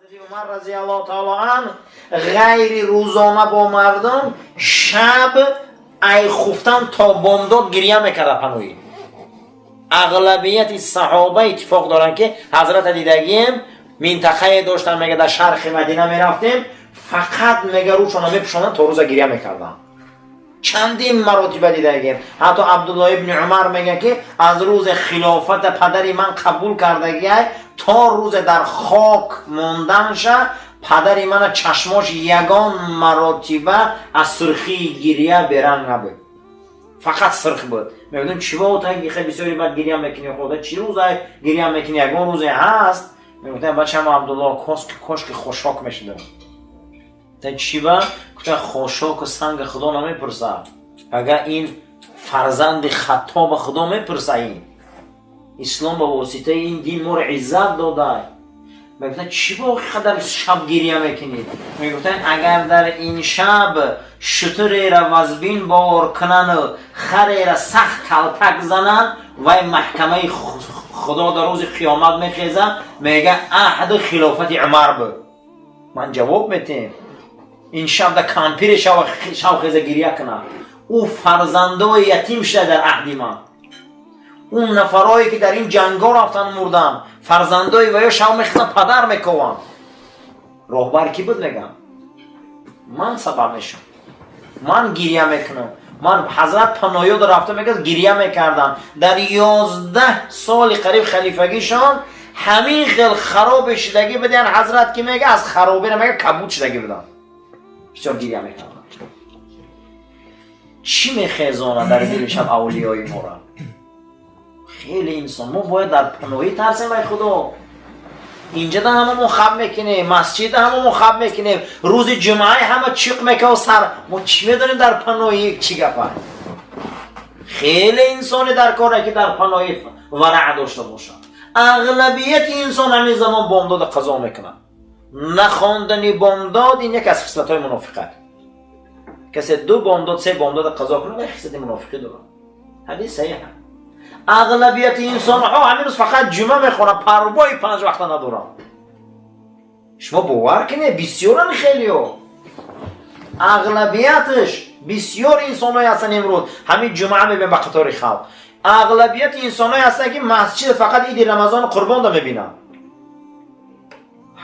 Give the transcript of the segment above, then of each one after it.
عمر رضی الله تعالی عنه غیر روزانه با مردم شب ای خفتن تا بامداد گریه میکرده پنوی. اغلبیت صحابه اتفاق دارن که حضرت دیدگیم منطقه داشتن، میگه در شرق مدینه میرفتیم فقط میگه روشون میپوشوندن تا روز گریه میکردن. چندین مراتب دیدگیم. حتی عبدالله ابن عمر میگه که از روز خلافت پدری من قبول کردگی تا روز در خاک موندنش پدری من چشماش یگان مراتبه از سرخی گریه برنگ نبود، فقط سرخ بود. میگفتم چی بود تا خیلی بسیاری بعد گریه میکنی خدا چی روزه گریه میکنی؟ یگان روزه هست. میگفتم بچه هم عبدالله کاش که خوشحاک میشدم. تا چی با؟ گفتم خوشحاک و سنگ خدا نمیپرسه. اگر این فرزند خطا به خدا میپرسه، این اسلام به واسطه این دین ما رو عزت داده. میگفتن چی با قدر شب گریه میکنید؟ میگفتن اگر در این شب شتر را وزبین بار کنن و خر را سخت کلتک زنن و محکمه خدا در روز قیامت میخیزه میگه عهد خلافت عمر بود. من جواب میتیم این شب در کمپیر شب خیزه گریه کنه. او فرزنده یتیم شده در عهد من. اون نفرایی که در این جنگا رفتن مردن فرزندای و یا شو میخوان پدر میکوان. راهبر کی بود؟ میگم من سبب میشم، من گریه میکنم. من حضرت پناهیو رفته میگه گریه میکردم. در 11 سال قریب خلیفگیشان همین خیل خراب شدگی بدن. حضرت کی میگه از خرابی نمیگه کبود شدگی بدن. چطور گریه میکردن؟ چی میخیزانه در دل شب اولیای مورد؟ خیلی انسان ما باید در پناهی ترسیم ای خدا. اینجا در همه مخب میکنیم، مسجد همه مخب میکنیم، روز جمعه همه چیق میکنه و سر ما چی میدونیم در پناهی چی گفت؟ خیلی انسانی در کاره که در پناهی ورع داشته باشه. اغلبیت انسان همین زمان بامداد قضا میکنن. نخواندنی بامداد این یک از خصلت های منافقت. کسی 2 بامداد 3 بامداد قضا کنه و خصلت منافقی داره. حدیث صحیح. اغلبیت انسان ها همین روز فقط جمعه میخونن، پروای 5 وقت ندارن. شما باور کنید بسیارن خیلی ها. اغلبیتش بسیار انسان های هستن امروز همین جمعه میبین به قطار خلق. اغلبیت انسان های هستن که مسجد فقط عید رمضان قربان دا میبینن.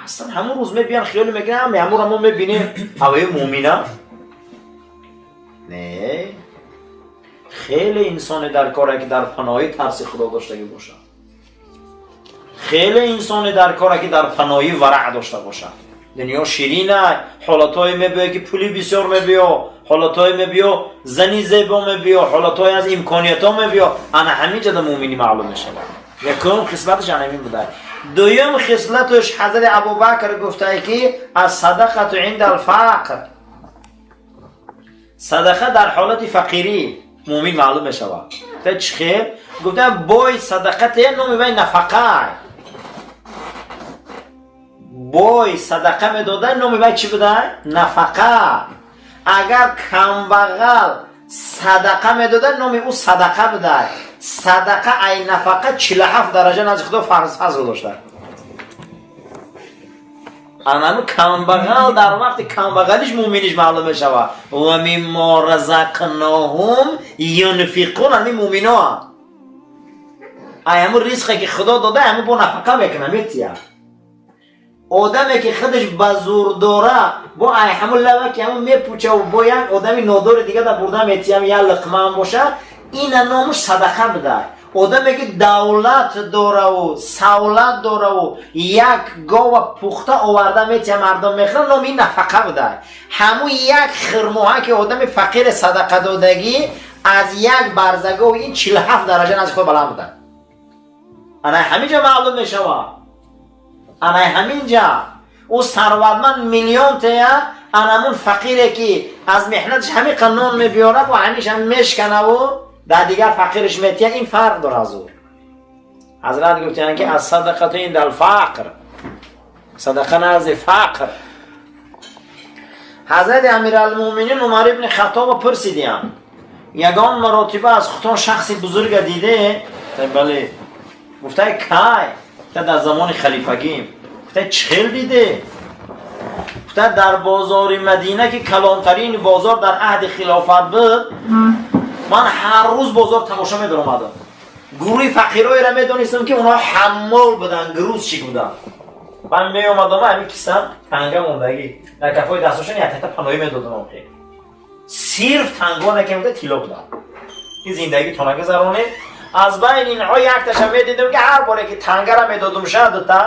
اصلا همون روز میبینن خیلی میگن همون رو میبینیم هوای مومنه. نه، خیلی انسان در کاره که در پناهی ترس خدا داشته باشه. خیلی انسان در کاره که در پناهی ورع داشته باشه. دنیا شیرینه، حالتای میبیه که پولی بسیار میبیه، حالتای میبیه زنی زیبا میبیه، حالتای از امکانیتا میبیه. انا همین جدا مومنی معلوم میشه. یکم خصلتش همین بوده. دویم خصلتش حضرت ابوبکر گفته که از صدقه عند الفقر، صدقه در حالت فقیری مومن معلوم میشه. تا چه خیر؟ گفتن بای صدقه نومی بای نفقه. بای صدقه میدادن نومی بای چی بودن؟ نفقه. اگر کمبغل صدقه میدادن نومی او صدقه بودن. صدقه ای نفقه 47 درجه نزد خدا فضل داشته. اما کمبغل در وقت کمبغلیش مومنیش معلوم میشه. و مما رزقناهم ينفقون. همین مومنا هم همون رزقی که خدا داده همون با نفقه میکنه. میتیه آدمی که خودش بزرگ داره با همون لبه که همون میپوچه و با یک آدمی نادار دیگه در برده میتیه یه لقمه هم باشه، این نامش صدقه بده. آدمی که دولت داره و سولت داره و یک گاو پخته آورده میتیه مردم میخورن، نام این نفقه بده. همون یک خرموها که آدم فقیر صدقه دادگی از یک برزگاه و این 47 درجه نزد خود بلند بوده. انا همینجا معلوم میشه. انا همینجا او ثروتمند میلیون تیه، انمون فقیره که از محنتش همین قانون میبیاره و همیشه هم میشکنه و در دیگر فقیرش میتیه. این فرق داره از او. حضرت گفتن که از صدقه عند الفقر، صدقه نزد فقر. حضرت امیرالمومنین عمر ابن خطاب پرسیدیم یگان مراتبه از خودتان شخصی بزرگ دیده؟ بله. گفته کی؟ در زمان خلیفگیم. گفته چخیل دیده؟ گفته در بازار مدینه که کلانترین بازار در عهد خلافت بود، من هر روز بازار تماشا می درآمدم. گروه فقیرایی را می دانستم که اونها حمال بودن، گروز چی بودن. من می اومدم همین کیسم تنگه موندگی در کفای دستاشون یک تحت پناهی می دادم. صرف تنگا نکمیده تیلا بودم. این زندگی تونگه زرانه. از بین اینها یک تشم می دیدم که هر باره که تنگه را می دادم شد تا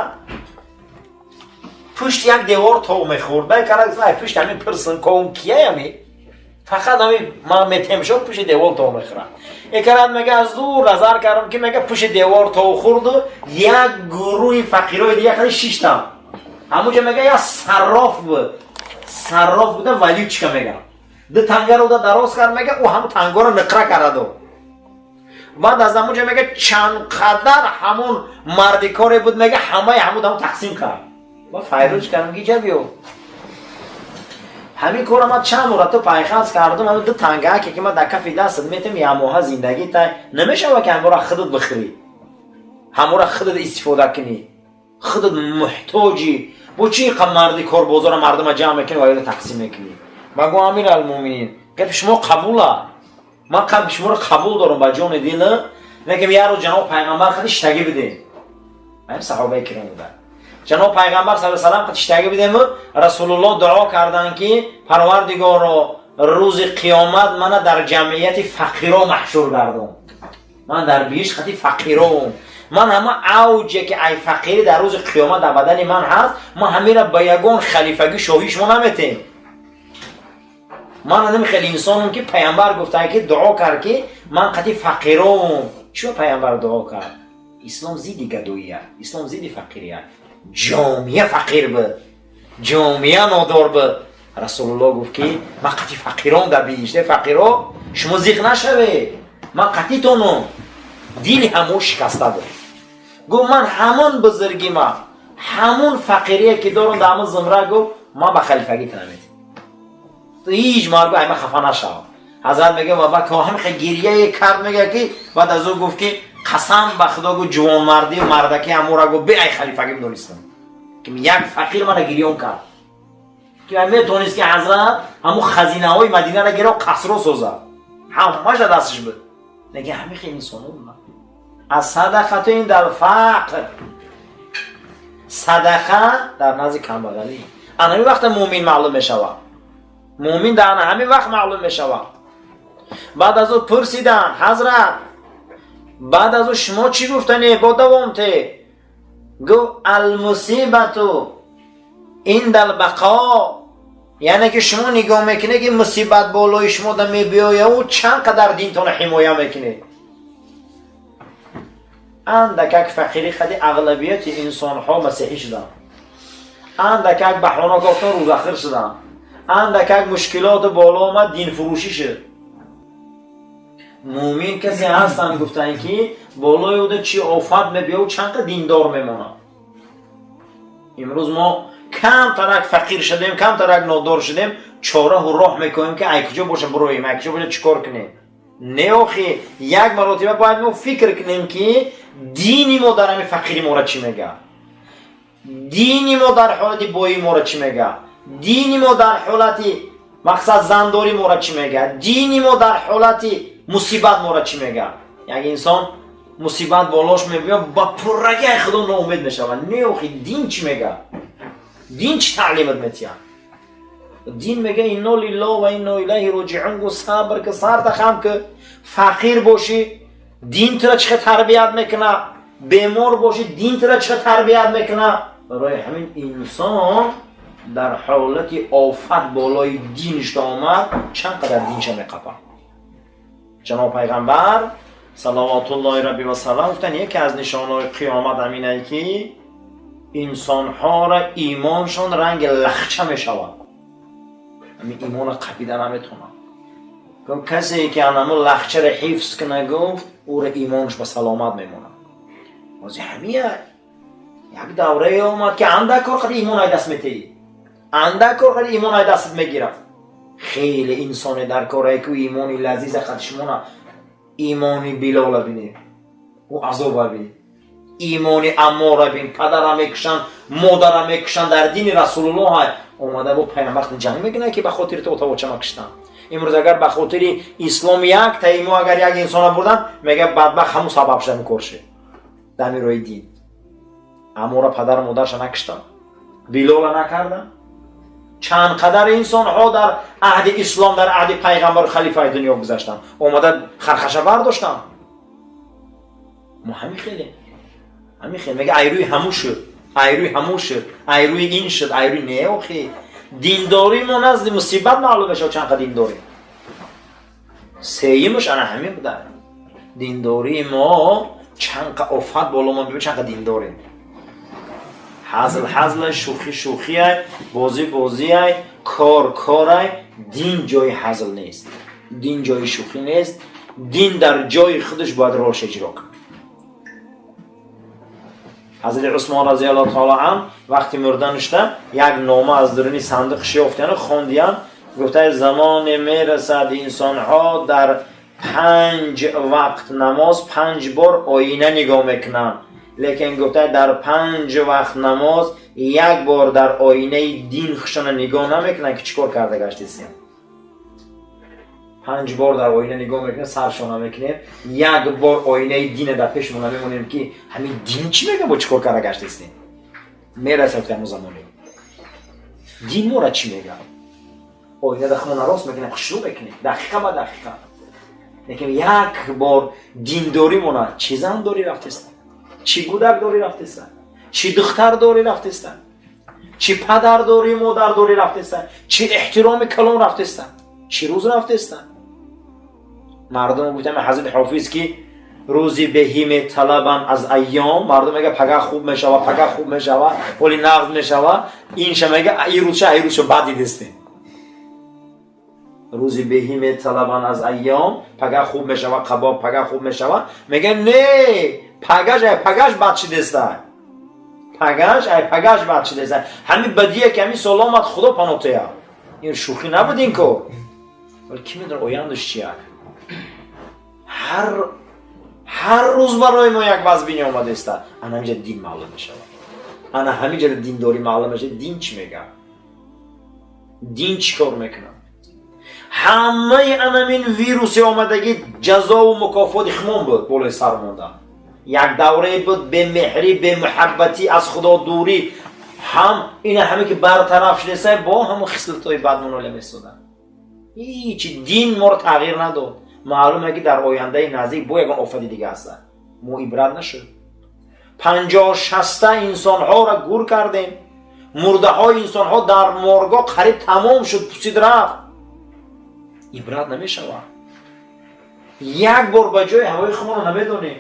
پشت یک دیوار تو میخورد. باید کرد پشت همین پرسن کون کیه همی فقط همین من میتیم شد پشت دیوار تو میخورم. اکرد میگه از دور نظر کردم که میگه پشت دیوار تو خورد و یک گروه فقیرای دیگه خیلی شیشتم. همونجا میگه یا صراف بوده ولی چیکار میگه ده تنگه رو دراز کرد میگه او همون تنگه رو نقره کرده. بعد از همونجا میگه چند قدر همون مردی کاری بود میگه همون تقسیم کرد. با فیروز کردم که جبیو همین کار ما چند مرتب پایخاز کردم. همون دو تنگه که من در کف دست میتونم یه ماه زندگی تا نمیشه که همون را خودت بخری، همون را خودت استفاده کنی، خودت محتاجی با چی مردی کار بازار مردم جمع میکنی و اینا تقسیم میکنی. مگو امیر المومنین گفت شما قبوله، من قبل شما رو قبول دارم با جان دل، میگم یارو جناب پیغمبر خودش تگی بده. من صحابه کرام بودن جناب پیغمبر صلی الله علیه و سلم خودش تگی بده. رسول الله دعا کردن که پروردگارا روز قیامت من در جمعیت فقیرا محشور گردون، من در بیش خطی فقیرام، من همه اوجه که ای فقیری در روز قیامت در بدن من هست، من همین را با یگان خلیفگی شوهی شما نمیتیم. من هم خیلی انسانم که پیامبر گفته که دعا کرد که من قطعی فقیرم. چون پیامبر دعا کرد؟ اسلام زیدی گدویه، اسلام زیدی فقیریه. جامعه فقیر بود، جامعه نادار بود. رسول الله گفت که من قطعی فقیرم در بیشتر فقیرا شما زیغ نشوه، من قطعی تونم. دین همون شکسته بود. گفت من همون بزرگی ما همون فقیریه که دارم در همون زمره گفت من به خلیفگی تنمید. تو هیچ مرگو همه خفه نشو. حضرت میگه بابا که هم خیلی گریه کرد میگه که بعد از او گفت که قسم به خدا گفت جوان مردی و مردکی همون را گفت به ای خلیفگی میدونستم که یک فقیر من گریون کرد که همه تونست که حضرت همون خزینه های مدینه را گره و قصر رو سوزه همه دستش بود. میگه همه خیلی انسانو بود. از صدقه این در فقر، صدقه در نزد کمبغلی همین وقت مومن معلوم میشود. مومن در همین وقت معلوم میشود. بعد از او پرسیدن حضرت بعد از او شما چی گفتنی؟ با دوام ته گو المصیبتو این در بقا، یعنی که شما نگاه میکنه که مصیبت بالای شما در میبیایه و چند قدر دینتون حمایه میکنه. اندکک فقیری خدی اغلبیت انسان ها مسیحی شدن، اندکک بحرانه گفتن روز آخر شدن، اندکک مشکلات بالا آمد دین فروشی شد. مومن کسی هستن گفتن که بالای اوده چی آفت میبیه و چند قدر دیندار میمونه. امروز ما کم ترک فقیر شدیم، کم ترک نادار شدیم، چاره و راه میکنیم که ای کجا باشه برویم، ای کجا باشه چیکار کنیم. نه آخی یک مرتبه باید ما فکر کنیم که دینی ما در همین فقیری ما را چی میگه، دینی ما در حالت بایی ما را چی میگه، دینی ما در حالت مقصد زنداری ما را چی میگه، دینی ما در حالت مصیبت ما را چی میگه. یک انسان مصیبت بالاش میبینه با پررگه خدا ناامید میشه. نه آخی دین چی میگه، دین چی تعلیمت میتیه؟ دین میگه اینا لله و اینا الیه راجعون. گو صبر که سر تخم که فقیر باشی دین تو را چه تربیت میکنه، بیمار باشی دین تو را چه تربیت میکنه. برای همین انسان در حالت آفت بالای دینش آمد چند قدر دینش میقپه. جناب پیغمبر صلوات الله ربی و سلام گفتن یکی از نشانه‌های قیامت همینه که انسان‌ها را ایمانشون رنگ لخچه میشود. همین ایمان قبیدن نمیتونه. گفت کسی که همون لخچه را حفظ کنه گفت او را ایمانش به سلامت میمونه. واسه همیه یک دوره اومد که اندک کار خیلی ایمان های دست میتهی، اندک کار خیلی ایمان های دست میگیره. خیلی انسان در کارهایی که ایمانی لذیذ خدشمونه، ایمانی بلال بینه و عذاب بینه، ایمانی اماره بین، پدرم میکشن مادرم میکشن در دین رسول الله های اومده با پیامبر جنگ میکنه که به خاطر تو اتاق چما کشتن. امروز اگر به خاطر اسلام یک تایمو اگر یک انسان بردن میگه بدبخت همون سبب شده میکشه در روی دین. اما را پدر و مادرش نکشتن، بلال نکردن. چند قدر انسان ها در عهد اسلام در عهد پیغمبر خلیفه دنیا گذاشتن، اومده خرخشه برداشتن. ما همین خیلی میگه ایروی همون شد، ایروی همون شد، ایروی این شد، ایروی نه. آخی دینداری ما نزد مصیبت معلوم بشه چند قدر دینداری سیمش انا همین بوده. دینداری ما چند قدر افت بالا ما ببین چند قدر دینداری. حزل شوخی بازی کار دین جای حزل نیست، دین جای شوخی نیست. دین در جای خودش باید روش اجرا کنه. حضرت عثمان رضی الله تعالی عنه وقتی مردنشتن یک نامه از درونی صندوق یافتن خواندیان، گفته زمان میرسد انسان ها در 5 وقت نماز 5 بار آینه نگاه میکنن، لیکن گفته در 5 وقت نماز 1 بار در آینه دین خشن نگاه نمیکنن که چیکار کرده گشتیسیم. 5 بار در آینه نگاه میکنه سرشون میکنه، 1 بار آینه دین در پیشمون میمونیم که همین دین چی میگه با چیکار کرده گشتیسیم. میرسه که همون زمانی دین ما را چی میگه. آینه دخمون راست میکنه خشلو میکنه دقیقه با دقیقه، لیکن 1 بار دینداری مونه چی زن داری رفتیستن، چی گودک داری رفتیستن، چی دختر داری رفتیستن، چی پدر داری مادر داری رفتیستن، چی احترام کلام رفتیستن، چی روز رفتیستن. مردم گفتن حضرت حافظ که روزی بهیم طلبن از ایام، مردم میگه پگه خوب میشوه ولی نقض میشوه. این میگه ای روزشو بعدی دستیم. روزی بهیم طلبن از ایام، پگه خوب میشوه، کباب پگه خوب میشوه. میگه نه پگش بعد چی دسته، پگش بعد چی دسته. همین بدیه که همین سلامت خدا پناهته. این شوخی نبودین که ولی کی میدونه آیندهش چیه. هر روز برای ما یک وضعی اومده است. انا همینجا دین معلوم میشه، انا همینجا دینداری معلوم میشه. دین چی میگه، دین چی کار میکنه. همه این ویروسی آمدگی جزا و مکافات خمون بود بالای سر مونده. یک دوره بود به مهری به محبتی از خدا دوری، این همه که برطرف شده با همون خصلت‌های بد منال می‌سودن. هیچ دین ما رو تغییر نداد. معلومه که در آینده نزدیک با یک آفت دیگه هست. ما عبرت نشد. 50-60 انسان ها را گور کردیم. مرده های انسان ها در مرگا قریب تمام شد، پوسید رفت. عبرت نمیشه. 1 بار به جای هوای خمون رو نمیدونیم.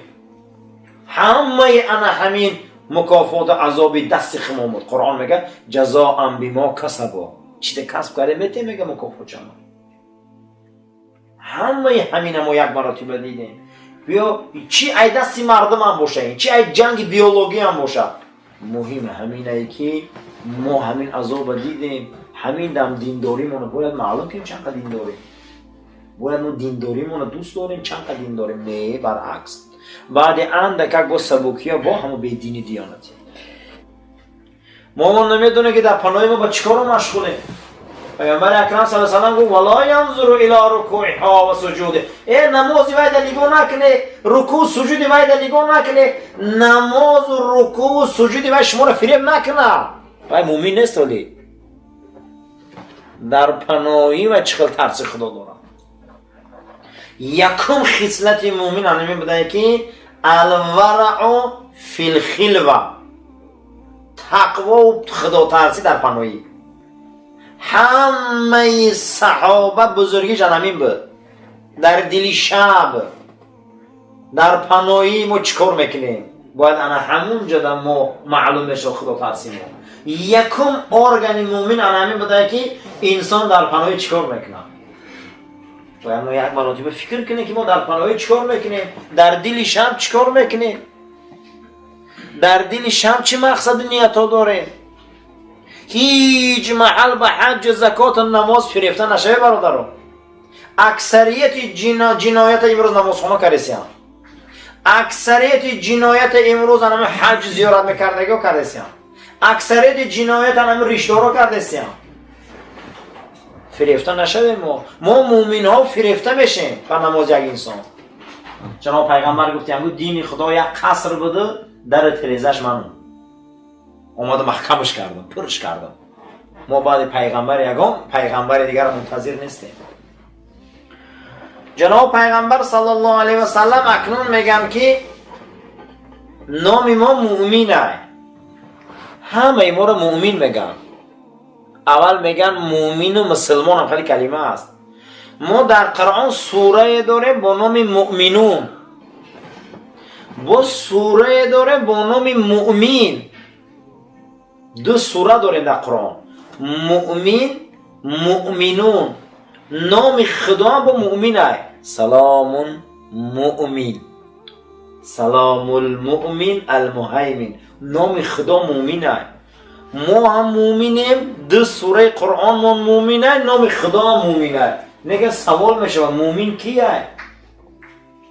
همین مکافات عذاب دست خمون بود. قرآن میگه جزاء بما کسبوا، چیز کسب کرده میته میگه مکافات چما. همین ما یک مراتب دیدیم. بیا چی ای دستی مردم هم باشه، چی ای جنگ بیولوژی هم باشه، مهم همینه که ما همین عذاب دیدیم. همین دم دینداری مون باید معلوم کنیم چند قدر دینداری، باید ما دینداری مون دوست داریم چند قدر دین داریم. نه برعکس بعد اندک با سبوکیه با همو به دینی دیانتی. ما نمیدونه که در پناه ما با چیکار مشغوله. پیامبر اکرم صلی الله علیه و آله گفت ولا ينظر الى ركوعها و سجوده. نمازی باید نگاه نکنه، رکوع سجودی باید نگاه نکنه، نماز و رکوع سجودی باید شما رو فریب نکنه. پای مومن نیست. ولی در پناهی و چقدر ترس خدا دارم. یکم خصلت مومن همین بوده که الورع فی الخلوه، تقوا و خدا ترسی در پناهی. همه صحابه بزرگیش همین بود. در دل شب در پناهی ما چیکار میکنیم؟ باید انا همون جدا ما معلوم بشه خدا ترسی ما. یکم ارگان مومن همین بوده که انسان در پناهی چیکار میکنه. باید ما یک مراتب فکر کنیم که ما در پناهی چیکار میکنیم، در دل شب چیکار میکنیم، در دل شب چه مقصد نیت ها داریم. هیچ محل به حج زکات نماز فریفته نشه برادران. اکثریت جنایت امروز نمازخانه کردیسیان، اکثریت جنایت امروز حج زیارت میکردگی کردیسیان، اکثریت جنایت ریشدارا کردیسیان. فریفته نشویم. ما مومین ها فریفته بشیم به نماز یک انسان. جناب پیغمبر گفتیم دین خدا یک قصر بوده، در تریزش من اومدم محکمش کردم، پرش کردم. ما بعد پیغمبر یگام پیغمبر دیگر منتظر نیستیم. جناب پیغمبر صلی الله علیه و سلم اکنون میگم که نام ما مؤمنه. همه ما رو مؤمن میگن. اول میگن مؤمن و مسلمان هم خیلی کلمه است. ما در قرآن سوره داره با نام مؤمنون، با سوره داره با نام مؤمن. دو سوره داره در قرآن، مؤمن، مؤمنون. نام خدا با مؤمنه، سلام مؤمن، سلام المؤمن المهیمن. نام خدا مؤمنه. ما هم مؤمنیم، دو سوره قرآن ما مؤمنه، نام خدا مؤمنه. نگه سوال میشه مؤمن کیه؟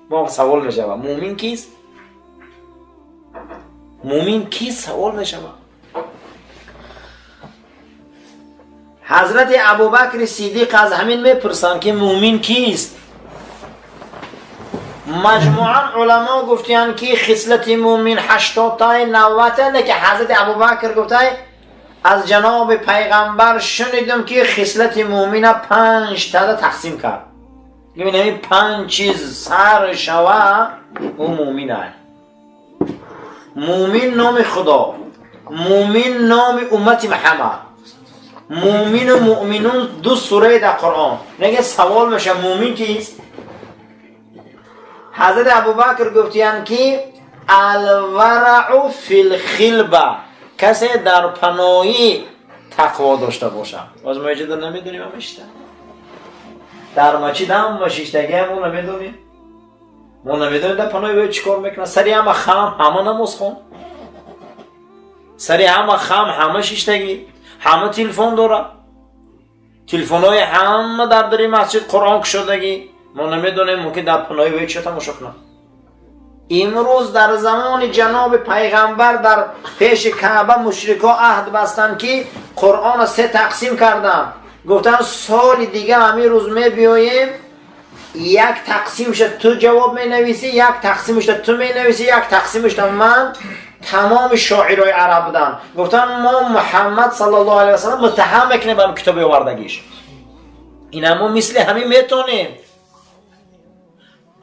ما سوال میشه مؤمن کیست؟ مؤمن کیست؟ سوال میشه. حضرت ابوبکر صدیق از همین میپرسن که مؤمن کیست؟ مجموعاً علما گفتن که خصلت مؤمن 80 تا 90 تا، که حضرت ابوبکر گفته از جناب پیغمبر شنیدم که خصلت مؤمن 5 تا تقسیم کرد. ببینید 5 چیز سر شوه او مؤمنه. مؤمن نام خدا، مؤمن نام امت محمد، مؤمن و مؤمنون دو سوره در قرآن. نگه سوال میشه مؤمن کیست؟ حضرت ابوبکر گفتیان که الورع فی الخلبه، کسی در پناهی تقوا داشته باشه. باز ما اجازه نمیدونیم همیشه در مسجد هم مشیشتگی هم اون نمیدونیم. ما نمیدونیم در پناهی باید چیکار میکنه. سری همه خم همه نماز خون، سری همه خم همه شیشتگی، همه تلفن داره، تلفن های همه در دری مسجد قرآن کشیدگی. ما نمیدونیم ممکن در پناهی باید چه تماشا کنه. امروز در زمان جناب پیغمبر در پیش کعبه مشرکا عهد بستن که قرآن 3 تقسیم کردن. گفتن سال دیگه همین روز می بیاییم، یک تقسیمش تو جواب می نویسی، یک تقسیمش تو می نویسی، یک تقسیمش من. تمام شاعرای عرب بودن. گفتن ما محمد صلی الله علیه و سلم متهم میکنه به کتاب آوردگیش. این ما مثل همین میتونیم.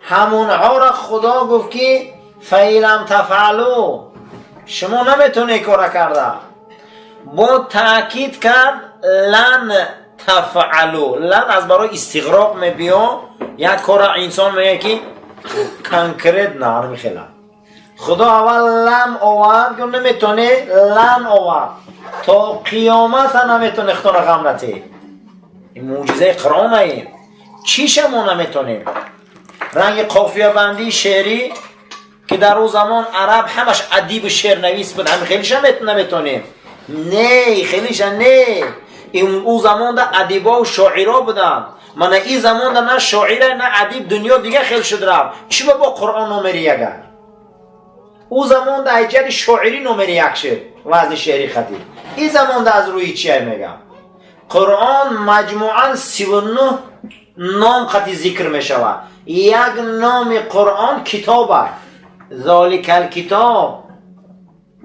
همونها را خدا گفت که فیلم تفعلو، شما نمیتونی کار کرده. با تاکید کرد لن تفعلو. لن از برای استغراق میبیا. یک کار انسان میگه که کنکرت نه نمیخیله. خدا اول لم آورد که نمیتونی، لن آورد تا قیامت نمیتونی خدا رقم نتی. این معجزه قرآن این چی شما نمیتونیم؟ رنگ قافیه بندی شعری که در اون زمان عرب همش ادیب شعر نویس بود، همین خیلیش هم نمیتونیم. نه خیلیش نه. اون زمان در ادیبا و شاعرها بودن. من این زمان در نه شاعره نه ادیب، دنیا دیگه خیلی شد رفت. چی با قرآن نمره یکه؟ او زمان در ایجاد شاعری نمره 1 شد، وزن شعری خطی. این زمان در از روی چیه میگم؟ قرآن مجموعاً 39 نام خطی ذکر میشود. یک نام قرآن کتابه. ذالک الکتاب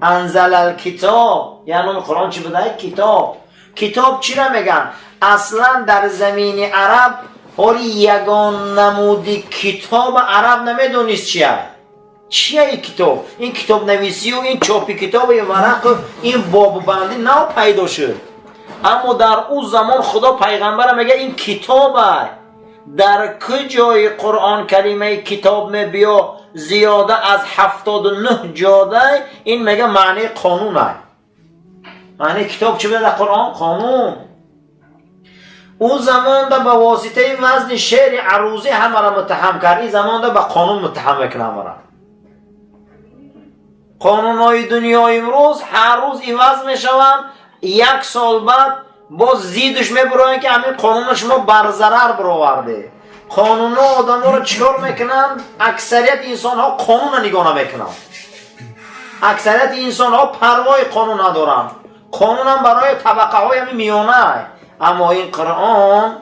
انزل الکتاب. یعنی نام قرآن چی بوده؟ کتاب. کتاب چی را میگن؟ اصلا در زمین عرب هر یگان نمودی کتاب عرب نمیدونیست چیه این کتاب. این کتاب نویسی و این چاپی کتاب این ورق و این باب بندی نو پیدا شد. اما در اون زمان خدا پیغمبر میگه این کتابه. در کجای قرآن کلمه کتاب می بیا زیاده از 79 جاده این میگه معنی قانونه. معنی کتاب چی بوده در قرآن؟ قانون. اون زمان ده به واسطه وزن شعر عروضی همه را متهم کرد. این زمان ده به قانون متهم میکنه همه را. قانون های دنیا امروز هر روز عوض میشوند. 1 سال بعد باز زیدش میبرن که همین قانون شما برضرر برآورده. قانون ها آدم ها رو چکار میکنن؟ اکثریت انسان ها قانون نگاه نمیکنن. اکثریت انسان ها پروای قانون ندارن. قانون هم برای طبقه های همین میانه. اما این قرآن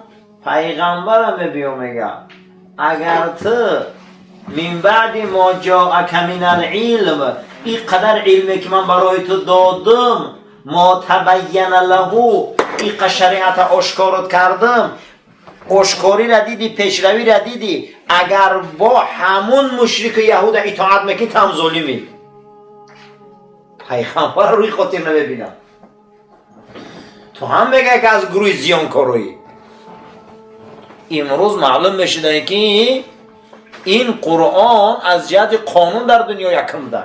پیغمبرم بیو میگه اگر تو من بعد ما جاءک من العلم این قدر علمی که من برای تو دادم ما تبین له این شریعت آشکارت کردم آشکاری را دیدی پیشروی را دیدی اگر با همون مشرک یهود اطاعت میکنی تو هم ظالمی پیغمبر روی خاطر نبینم تو هم بگه که از گروه زیانکارویی امروز معلوم میشده که این قرآن از جهت قانون در دنیا یکم ده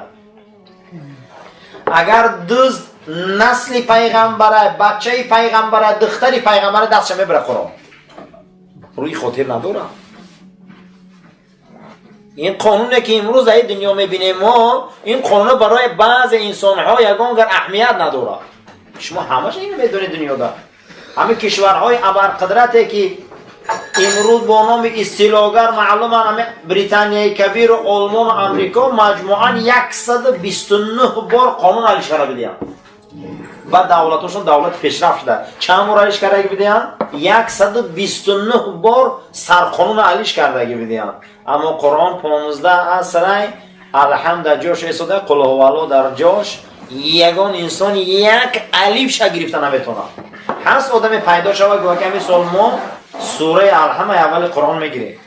اگر دزد نسل پیغمبره بچه پیغمبره دختری پیغمبره دستش میبره قرآن روی خاطر نداره این قانونه که امروز در دنیا میبینیم ما این قانون برای بعض انسان ها یگانگر اهمیت نداره شما همش اینو میدونید دنیا دار همه کشورهای ابرقدرتی که امروز با نام اصطلاحگر معلومه همه بریتانیای کبیر و آلمان و امریکا مجموعاً 129 بار قانون علیش کرده بدیم و دولتشون دولت پیشرفت شده چند بار علیش کرده بدیم 129 بار سرقانون علیش کرده بدیم اما قرآن 15 اصرای الحمد در جاش ایستاده قل هو الله در جاش یگان انسان یک الف شا گرفته نمیتونه هست آدم پیدا شود که کمی سلمان سوره الحمد اول قرآن میگیره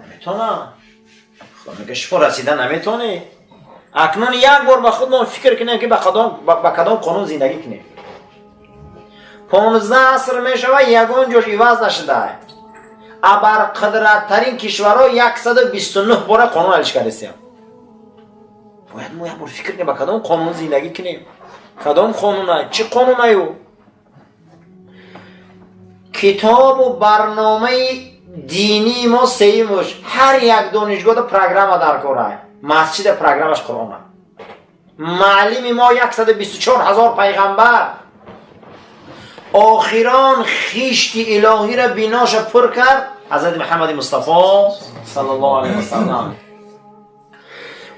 نمیتونه خب میگه شما رسیده نمیتونه اکنون یک بار به خودمون فکر کنیم که به کدام قانون زندگی کنیم 15 عصر میشود یگان جاش عوض نشده ابرقدرت ترین کشورها 129 بار قانون علیش کردیم باید ما یک بار فکر کنیم به کدام قانون زندگی کنیم کدام قانونه چه قانونه کتاب و برنامه دینی ما سیمش هر یک دانشگاه پروگرام در کاره مسجد پروگرامش قرآن معلم ما 124,000 پیغمبر آخران خیشت الهی را بیناش پر کرد حضرت محمد مصطفی صلی الله علیه وسلم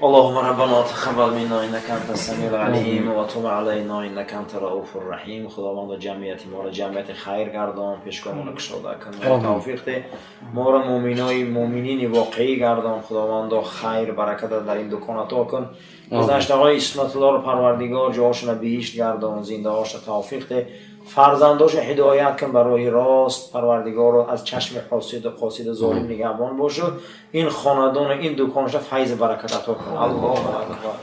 اللهم ربنا تقبل منا انك انت السميع العليم وتب علينا انك انت الرؤوف الرحيم خداوند جمعیت ما را جمعیت خیر گردان پیشگامان کشاده کن توفیق ده ما را مؤمنین واقعی گردان خداوند خیر برکت در این دکان عطا کن گذشته های اسمت الله را پروردگار جاهاشون بهشت گردان زنده هاش توفیق ده فرزنداش هدایت کن برای راست پروردگار رو از چشم حاسد و قاصد ظالم نگهبان باشه این خاندان این دکانش فیض برکت عطا کن الله اکبر